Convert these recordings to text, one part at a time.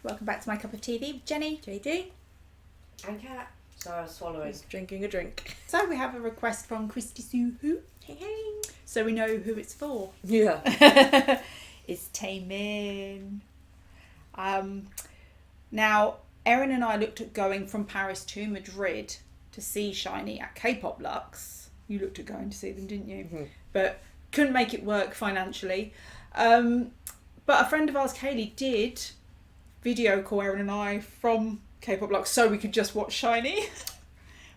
welcome back to My Cup of TV with Jenny, JD and Kat. Sorry, I was swallowing. who's drinking a drink. So we have a request from Christy Sue Who. Hey, hey. So we know who it's for. Yeah. It's Taemin. Now, Erin and I looked at going from Paris to Madrid to see Shiny at K-Pop Lux. You looked at going to see them, didn't you? Mm-hmm. But couldn't make it work financially. But a friend of ours, Kaylee, did video call Erin and I from K-Pop Lux so we could just watch Shiny.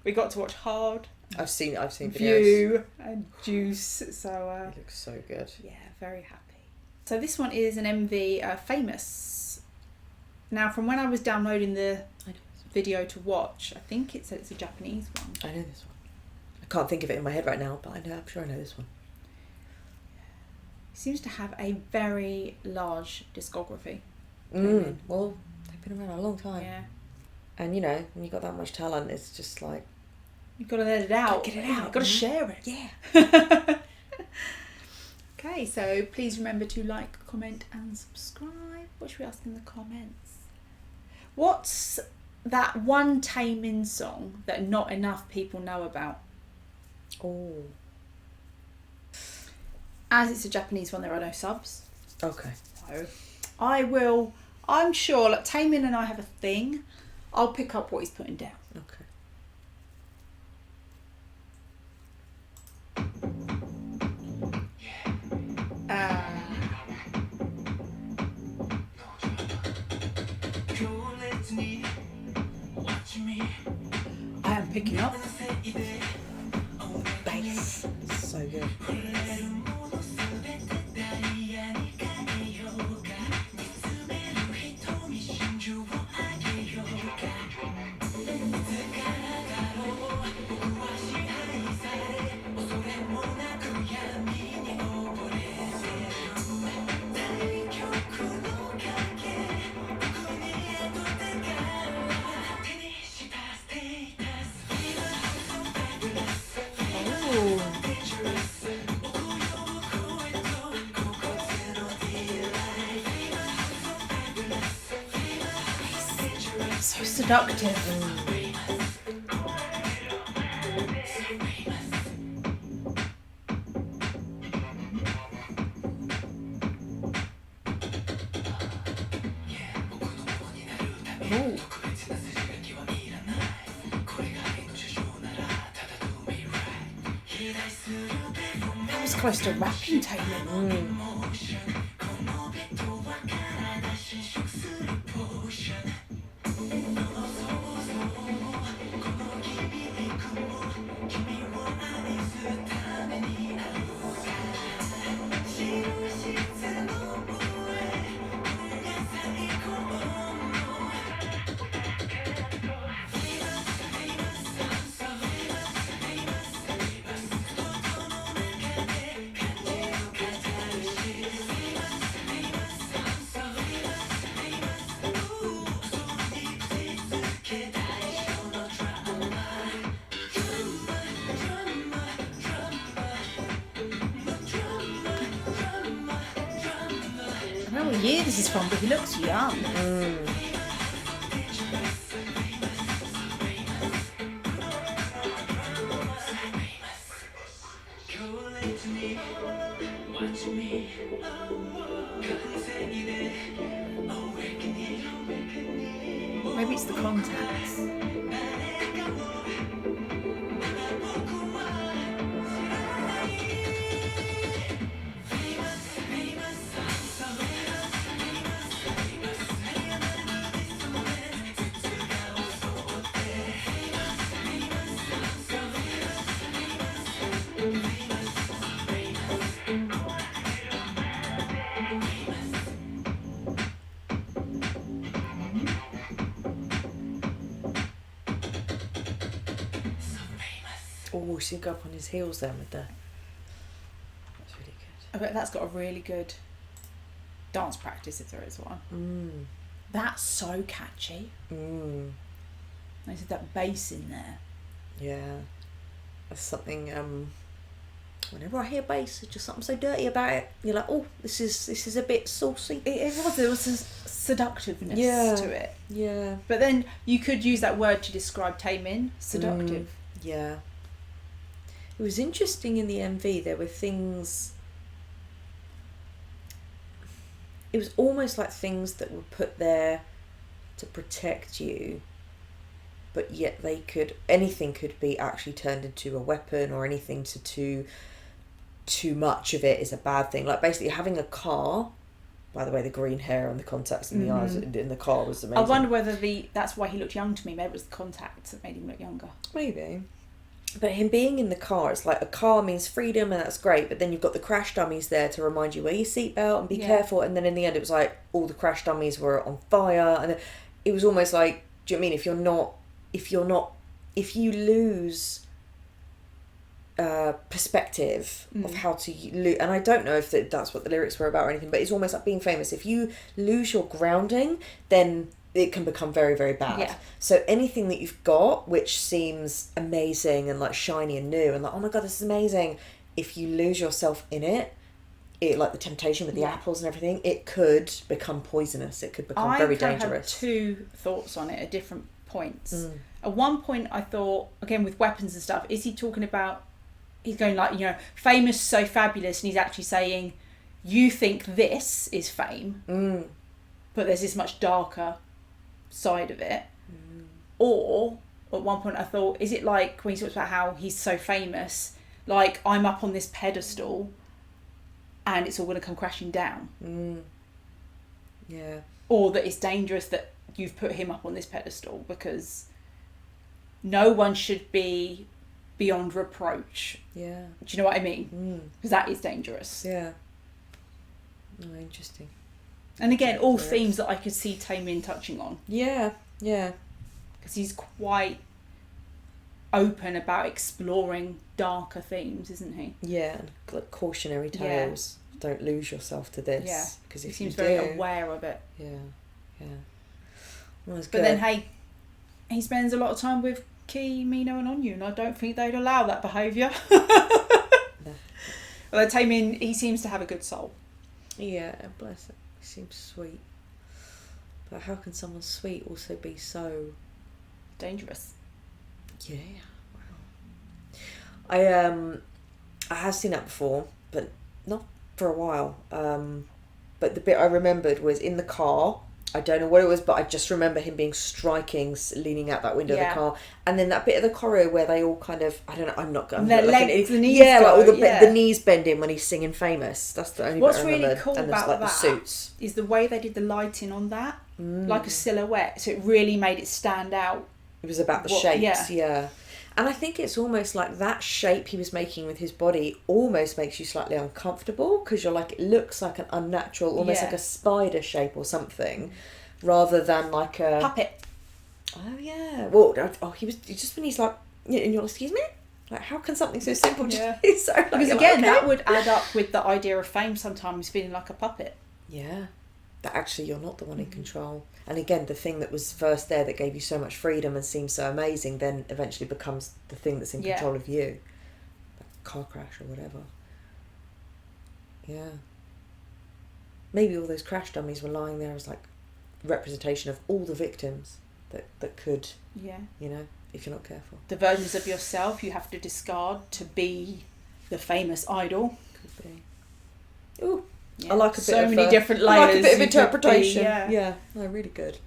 We got to watch Hard. I've seen videos. View and Juice. So It looks so good. yeah, very happy. So this one is an MV, Famous. Now, from when I was downloading the video to watch, I think it said it's a Japanese one. I know this one. I can't think of it in my head right now, but I'm sure I know this one. He seems to have a very large discography. Well, they've been around a long time. Yeah. And you know, when you've got that much talent, it's just like... You've got to let it out. Get it out. You've got to share it. Yeah. Okay, so please remember to like, comment and subscribe. What should we ask in the comments? What's that one Taemin song that not enough people know about? Oh. As it's a Japanese one, there are no subs. Okay. So I'm sure, like Taemin and I have a thing. I'll pick up what he's putting down. Okay. I am picking up Bass. So good. so seductive. Ooh. That was close to rapping, Taemin. I don't know what year this is from, but he looks young. Maybe it's the contacts. Oh, she can go up on his heels then with the... That's really good. I bet that's got a really good dance practice if there is one. That's so catchy. They said that bass in there. Yeah. That's something, whenever I hear bass, there's just something so dirty about it. You're like, oh, this is a bit saucy. It was. There was seductiveness to it. Yeah. But then you could use that word to describe Taemin, seductive. Yeah. It was interesting in the MV, there were things... It was almost like things that were put there to protect you, but yet they could... Anything could be actually turned into a weapon, or anything too much of it is a bad thing. Like basically having a car... By the way, the green hair and the contacts in the eyes in the car was amazing. I wonder whether that's why he looked young to me. Maybe it was the contacts that made him look younger. Maybe. But him being in the car, it's like a car means freedom and that's great, but then you've got the crash dummies there to remind you wear your seatbelt and be careful, and then in the end it was like all the crash dummies were on fire, and it was almost like, do you know what I mean, if you lose perspective of how to lose, and I don't know if that's what the lyrics were about or anything, but it's almost like being famous. If you lose your grounding, then it can become very, very bad. Yeah. So anything that you've got which seems amazing and like shiny and new and like, oh my god, this is amazing, if you lose yourself in it, like the temptation with the apples and everything, it could become poisonous. It could become very dangerous. I have 2 thoughts on it at different points. At one point I thought, again with weapons and stuff, is he talking about, he's going like, you know, famous, so fabulous, and he's actually saying, you think this is fame, but there's this much darker side of it. Or at one point I thought, is it like when he talks about how he's so famous, like I'm up on this pedestal and it's all going to come crashing down? Yeah. Or that it's dangerous that you've put him up on this pedestal, because no one should be beyond reproach. Yeah. Do you know what I mean? Because that is dangerous. Yeah. Oh, interesting. And again, all themes that I could see Taemin touching on. Yeah, yeah. Because he's quite open about exploring darker themes, isn't he? Yeah, and like cautionary tales. Yeah. Don't lose yourself to this. Yeah. Because he seems very aware of it. Yeah, yeah. Well, that's but good. then, hey, he spends a lot of time with Ki, Mino and Onyu, and I don't think they'd allow that behaviour. No. Although Taemin, he seems to have a good soul. Yeah, bless him. He seems sweet. But how can someone sweet also be so... dangerous? Yeah. Wow. I have seen that before, but not for a while. But the bit I remembered was in the car. I don't know what it was, but I just remember him being striking, leaning out that window of the car, and then that bit of the choreo where they all kind of, I don't know, I'm not their legs, the knees, like all the knees bending when he's singing "Famous." That's the only. What's bit I remember. really cool and about like that the suits is the way they did the lighting on that, like a silhouette. So it really made it stand out. It was about the shapes, yeah. And I think it's almost like that shape he was making with his body almost makes you slightly uncomfortable, because you're like, it looks like an unnatural, almost like a spider shape or something, rather than like a... puppet. Oh, yeah. Well, he just when he's like, and you're like, excuse me? Like, how can something so simple just be so... Like, because again, that would add up with the idea of fame sometimes feeling like a puppet. Yeah. That actually you're not the one in control. And again, the thing that was first there that gave you so much freedom and seemed so amazing then eventually becomes the thing that's in control of you. Like a car crash or whatever. Yeah. Maybe all those crash dummies were lying there as like representation of all the victims that could, if you're not careful. The versions of yourself you have to discard to be the famous idol. Could be. Ooh. Yeah. I like a bit so many different layers. I like a bit of interpretation. Yeah, no, really good.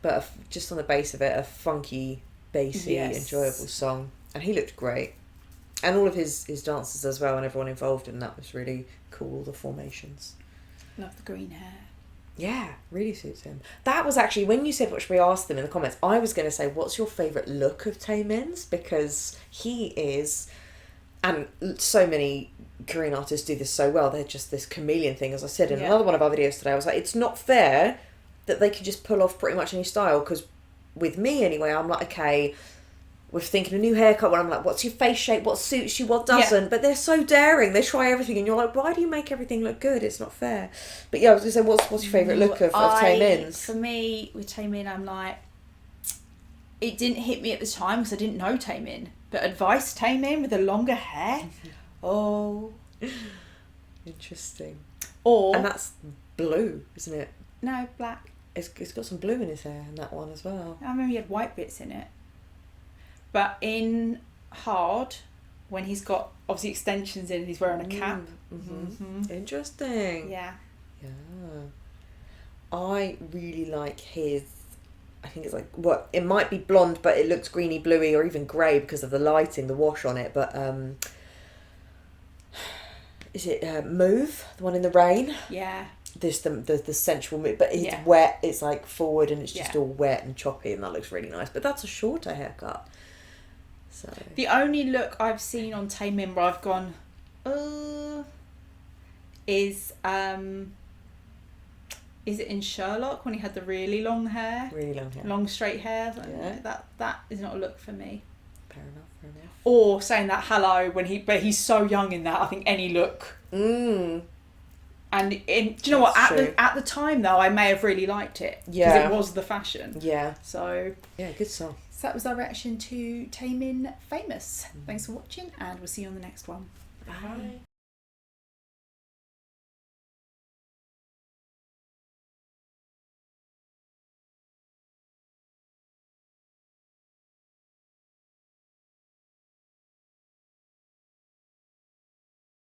But just on the base of it, a funky, bassy, enjoyable song, and he looked great, and all of his dancers as well, and everyone involved in that was really cool. All the formations. Love the green hair. Yeah, really suits him. That was actually when you said what should we ask them in the comments. I was going to say, what's your favourite look of Taemin's, because he is. And so many Korean artists do this so well. They're just this chameleon thing. As I said in another one of our videos today, I was like, it's not fair that they can just pull off pretty much any style. Because with me anyway, I'm like, okay, we're thinking a new haircut where I'm like, what's your face shape? What suits you? What doesn't? But they're so daring. They try everything. And you're like, why do you make everything look good? It's not fair. But yeah, I was going to say, what's your favourite look of Taemin's? For me, with Taemin, I'm like, it didn't hit me at the time because I didn't know Taemin. But advice Taemin with the longer hair. Oh. Interesting. Or... and that's blue, isn't it? No, black. It's got some blue in his hair in that one as well. I remember he had white bits in it. But in Hard, when he's got obviously extensions in, he's wearing a cap. Interesting. Yeah. Yeah. I really like his. I think it's like it might be blonde, but it looks greeny bluey or even grey because of the lighting, the wash on it. But is it Move, the one in the rain? Yeah. This the sensual move, but it's Yeah. wet. It's like forward and it's just Yeah. all wet and choppy, and that looks really nice. But that's a shorter haircut. So The only look I've seen on Taemin where I've gone, is it in Sherlock when he had the really long hair? really long hair. Long straight hair. Yeah. That is not a look for me. Fair enough. Fair enough. Or saying that hello but he's so young in that. I think any look. Mm. And do you know what? That's At the time though, I may have really liked it because Yeah. it was the fashion. Yeah. So Good song. that was our reaction to Taemin Famous. Thanks for watching, and we'll see you on the next one. Bye.